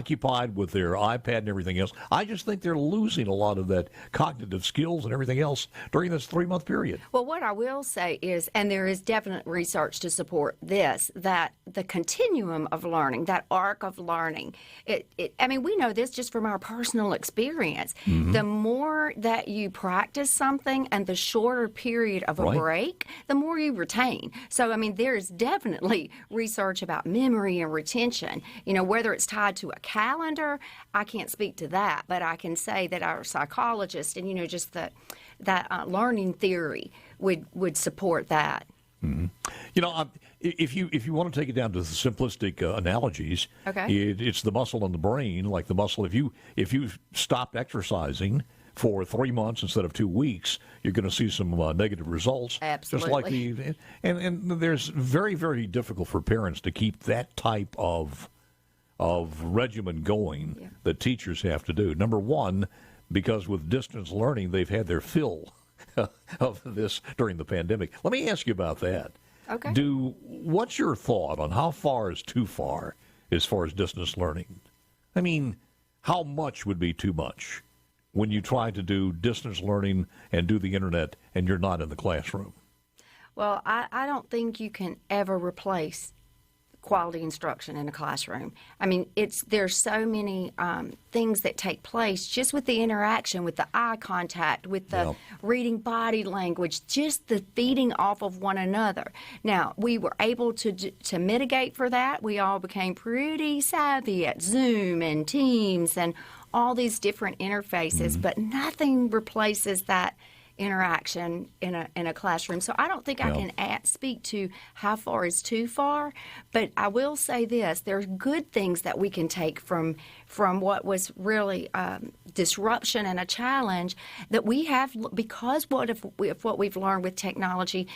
occupied with their iPad and everything else. I just think they're losing a lot of that cognitive skills and everything else during this 3-month period. Well, what I will say is, and there is definite research to support this, that the continuum of learning, that arc of learning, I mean, we know this just from our personal experience. Mm-hmm. The more that you practice something and the shorter period of a break, the more you retain. So, I mean, there is definitely research about memory and retention. You know, whether it's tied to a calendar, I can't speak to that, but I can say that our psychologist and, you know, just that learning theory would support that. Mm-hmm. You know, if you want to take it down to the simplistic analogies, it's the muscle in the brain, like the muscle. If you stopped exercising for 3 months instead of 2 weeks, you're going to see some negative results. Absolutely. Just like and there's very, very difficult for parents to keep that type of regimen going that teachers have to do. Number one, because with distance learning, they've had their fill of this during the pandemic. Let me ask you about that. Okay. What's your thought on how far is too far as distance learning? I mean, how much would be too much when you try to do distance learning and do the internet and you're not in the classroom? Well, I don't think you can ever replace quality instruction in a classroom. I mean, there's so many things that take place just with the interaction, with the eye contact, with the reading body language, just the feeding off of one another. Now, we were able to mitigate for that. We all became pretty savvy at Zoom and Teams and all these different interfaces, but nothing replaces that interaction in a classroom. So I don't think I can speak to how far is too far, but I will say this: there are good things that we can take from what was really disruption and a challenge that we have, because of what we've learned with technology.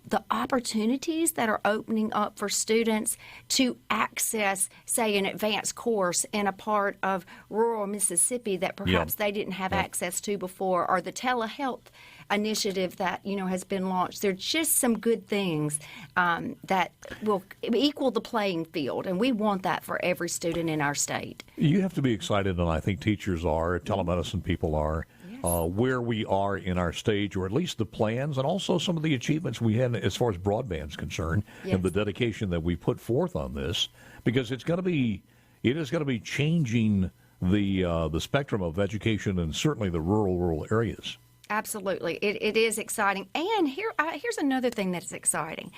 The opportunities that are opening up for students to access, say, an advanced course in a part of rural Mississippi that perhaps they didn't have access to before, or the telehealth initiative that, you know, has been launched. There are just some good things that will equal the playing field, and we want that for every student in our state. You have to be excited, and I think teachers are, telemedicine people are, where we are in our stage, or at least the plans, and also some of the achievements we had as far as broadband is concerned, and the dedication that we put forth on this, because it is going to be changing the spectrum of education, and certainly the rural areas. Absolutely. It is exciting. And here's another thing that's exciting.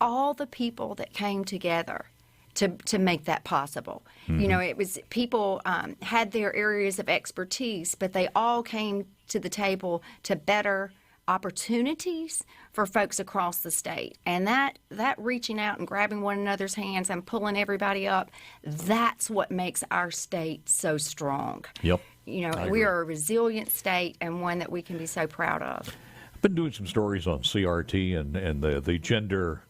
All the people that came together to make that possible. Mm-hmm. You know, it was people had their areas of expertise, but they all came to the table to better opportunities for folks across the state. And that reaching out and grabbing one another's hands and pulling everybody up, that's what makes our state so strong. Yep. You know, we are a resilient state, and one that we can be so proud of. I've been doing some stories on CRT and the gender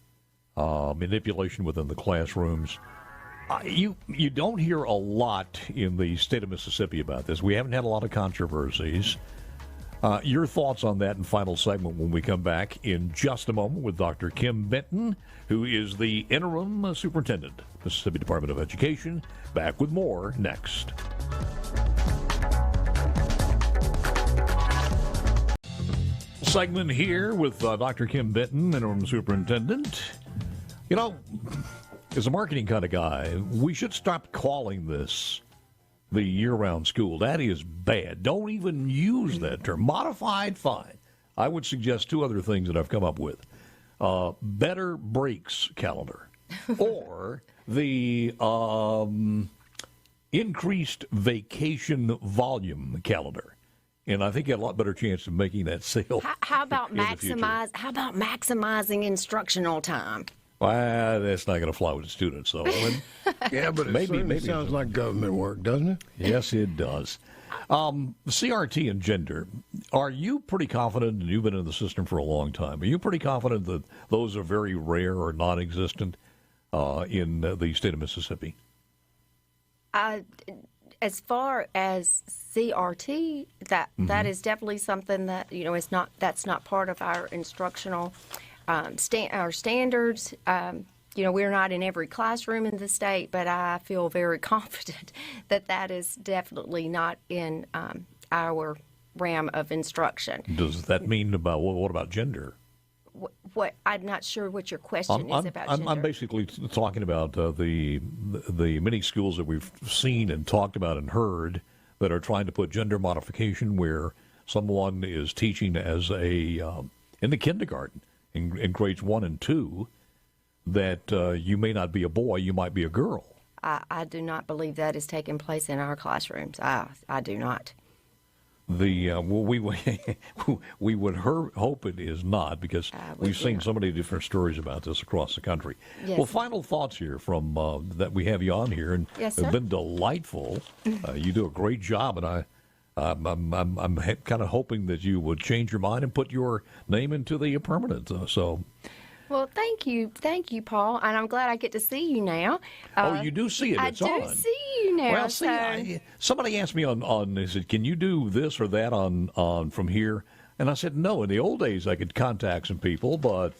manipulation within the classrooms. You don't hear a lot in the state of Mississippi about this. We haven't had a lot of controversies. Your thoughts on that in final segment when we come back in just a moment with Dr. Kim Benton, who is the Interim Superintendent, Mississippi Department of Education. Back with more next. Segment here with Dr. Kim Benton, Interim Superintendent. You know, as a marketing kind of guy, we should stop calling this the year-round school. That is bad. Don't even use that term. Modified, fine. I would suggest two other things that I've come up with. Better breaks calendar, or the increased vacation volume calendar. And I think you had a lot better chance of making that sale. How about maximizing instructional time? Well, that's not going to fly with the students, though. Yeah, but maybe sounds like government work, doesn't it? Yes, it does. CRT and gender, are you pretty confident, and you've been in the system for a long time, are you pretty confident that those are very rare or non-existent in the state of Mississippi? As far as CRT, that is definitely something that, you know, that's not part of our instructional our standards. we're not in every classroom in the state, but I feel very confident that that is definitely not in our realm of instruction. Does that mean what about gender? What I'm not sure what your question is about gender. I'm basically talking about the many schools that we've seen and talked about and heard that are trying to put gender modification where someone is teaching as in the kindergarten in grades 1 and 2 that you may not be a boy, you might be a girl. I do not believe that is taking place in our classrooms. I do not. We would hope it is not, because we've seen so many different stories about this across the country. Yes. Well, final thoughts here from that we have you on here, and yes, it's been delightful. You do a great job, and I'm kind of hoping that you would change your mind and put your name into the permanent. Well, thank you, Paul, and I'm glad I get to see you now. You do see it. It's on. I do see you now. Well, somebody asked me on. They said, "Can you do this or that on from here?" And I said, "No." In the old days, I could contact some people, but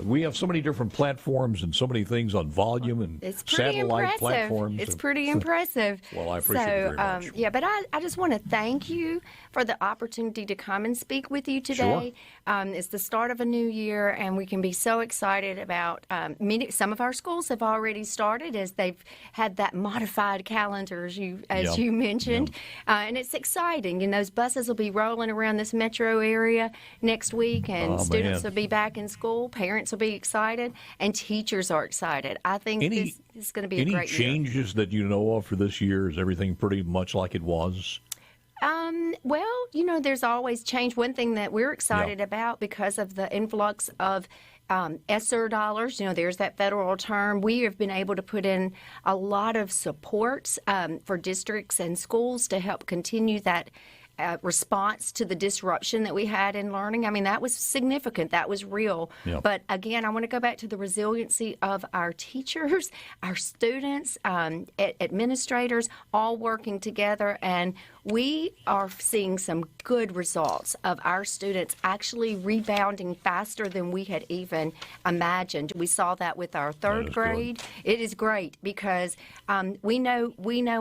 we have so many different platforms and so many things on volume and satellite platforms. It's pretty impressive. Well, I appreciate it very much. Yeah, but I just want to thank you for the opportunity to come and speak with you today. Sure. It's the start of a new year, and we can be so excited about some of our schools have already started as they've had that modified calendar, as you mentioned. And it's exciting. And those buses will be rolling around this metro area next week, and students will be back in school. Parents will be excited, and teachers are excited. I think this is going to be a great year. Any changes that you know of for this year? Is everything pretty much like it was? Well, there's always change. One thing that we're excited about because of the influx of ESSER dollars, there's that federal term. We have been able to put in a lot of supports for districts and schools to help continue that response to the disruption that we had in learning. I mean, that was significant. That was real. Yep. But again, I want to go back to the resiliency of our teachers, our students, administrators, all working together. And we are seeing some good results of our students actually rebounding faster than we had even imagined. We saw that with our third grade. Good. It is great because we know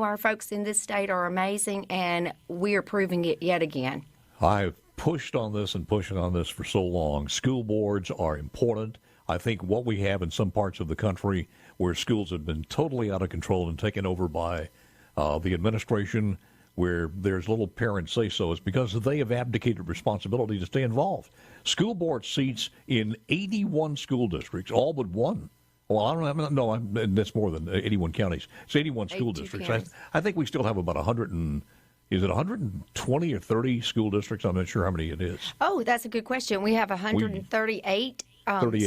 our folks in this state are amazing, and we are proving it yet again. I've pushed on this and pushing on this for so long. School boards are important. I think what we have in some parts of the country where schools have been totally out of control and taken over by the administration, where there's little parent say-so, is because they have abdicated responsibility to stay involved. School board seats in 81 school districts, all but one. Well, I don't have, no, that's more than 81 counties. It's 81 school districts. I think we still have about 120 or 30 school districts? I'm not sure how many it is. Oh, that's a good question. We have 138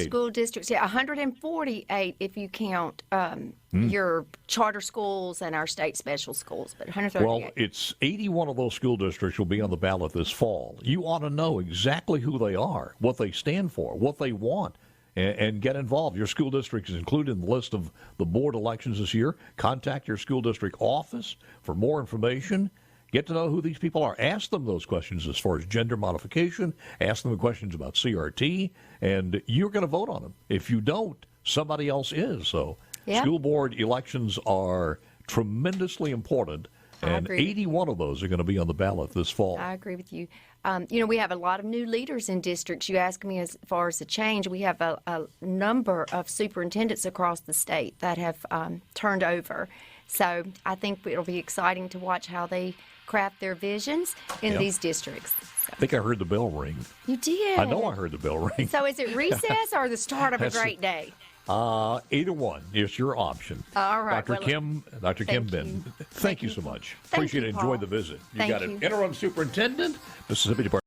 school districts. Yeah, 148 if you count your charter schools and our state special schools, but 138. Well, it's 81 of those school districts will be on the ballot this fall. You ought to know exactly who they are, what they stand for, what they want, and get involved. Your school district is included in the list of the board elections this year. Contact your school district office for more information. Get to know who these people are. Ask them those questions as far as gender modification. Ask them the questions about CRT, and you're going to vote on them. If you don't, somebody else is. So school board elections are tremendously important, and 81 of those are going to be on the ballot this fall. I agree with you. We have a lot of new leaders in districts. You ask me as far as the change. We have a number of superintendents across the state that have turned over. So I think it'll be exciting to watch how they craft their visions in these districts. So. I think I heard the bell ring. You did? I know I heard the bell ring. So is it recess or the start of a great day? Either one. It's your option. All right. Dr. Kim Benton, thank you so much. Appreciate it. Enjoy the visit. You got it. Interim Superintendent, Mississippi Department.